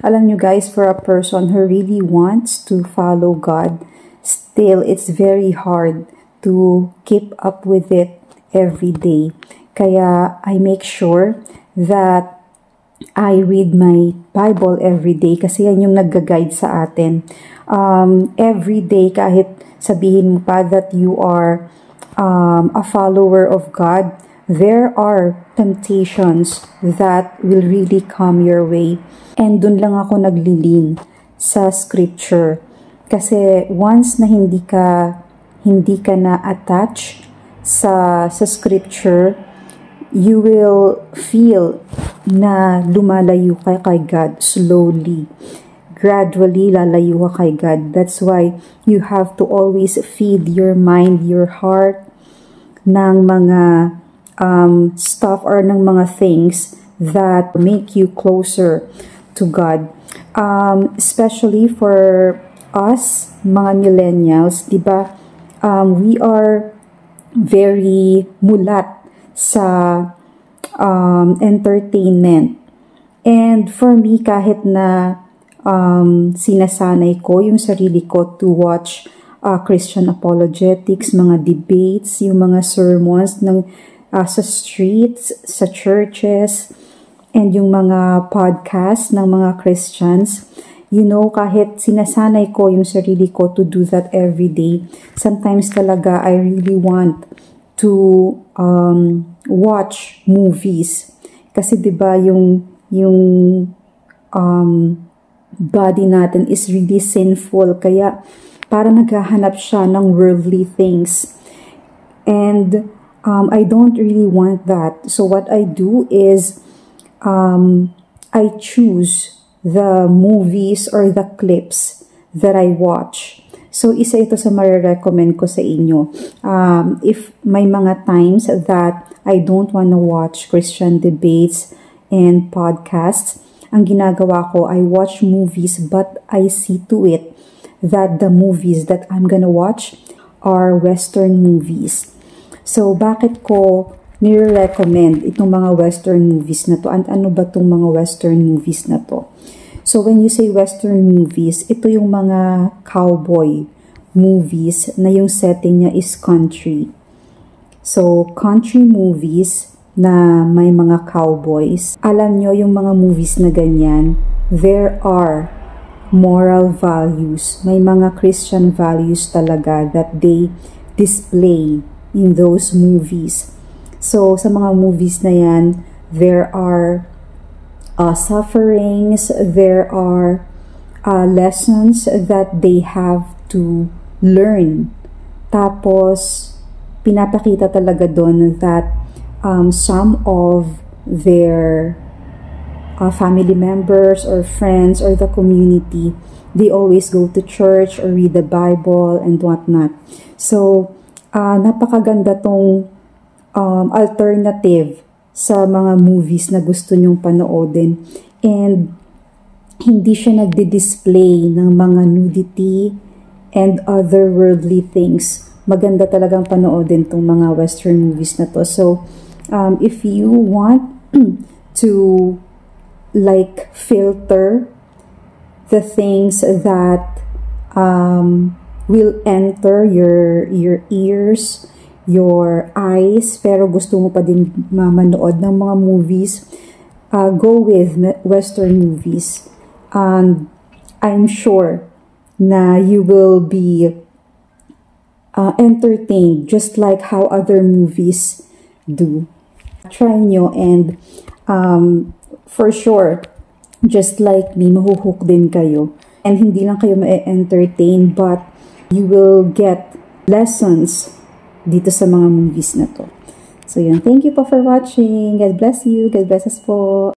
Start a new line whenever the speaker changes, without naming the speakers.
Alam nyo guys, for a person who really wants to follow God, still it's very hard to keep up with it every day. Kaya I make sure that I read my Bible every day kasi yan yung nag-guide sa atin. Every day, kahit sabihin mo pa that you are a follower of God, there are temptations that will really come your way. And dun lang ako naglilin sa scripture. Kasi once na hindi ka na attach sa scripture, you will feel na lumalayo ka kay God slowly. Gradually, lalayo ka kay God. That's why you have to always feed your mind, your heart ng mga stuff or ng mga things that make you closer to God. Especially for us, mga millennials, diba? We are very mulat sa entertainment. And for me, kahit na sinasanay ko yung sarili ko to watch Christian apologetics, mga debates, yung mga sermons ng sa streets, sa churches, and yung mga podcasts ng mga Christians, you know, kahit sinasanay ko yung sarili ko to do that every day, sometimes talaga I really want to watch movies. Kasi 'di ba yung body natin is really sinful, kaya para naghahanap siya ng worldly things. And I don't really want that. So what I do is I choose the movies or the clips that I watch. So isa ito sa marirecommend ko sa inyo. If may mga times that I don't want to watch Christian debates and podcasts, ang ginagawa ko, I watch movies, but I see to it that the movies that I'm gonna watch are Western movies. So, bakit ko nire-recommend itong mga Western movies na to? Ano ba itong mga Western movies na to? So, when you say Western movies, ito yung mga cowboy movies na yung setting niya is country. So, country movies na may mga cowboys. Alam nyo, yung mga movies na ganyan, there are moral values. May mga Christian values talaga that they display in those movies. So, sa mga movies na yan, there are sufferings, there are lessons that they have to learn. Tapos, pinapakita talaga doon that some of their family members or friends or the community, they always go to church or read the Bible and whatnot. So, napakaganda tong alternative sa mga movies na gusto nyong panoodin. And hindi siya nagdi-display ng mga nudity and other worldly things. Maganda talagang panoodin tong mga Western movies na to. So, if you want to like filter the things that will enter your ears, your eyes, pero gusto mo pa din manood ng mga movies, go with Western movies. And I'm sure na you will be entertained just like how other movies do. Try nyo and for sure, just like me, mahuhook din kayo. And hindi lang kayo ma-entertain, but you will get lessons dito sa mga movies na to. So yun, thank you po for watching. God bless you. God bless us po.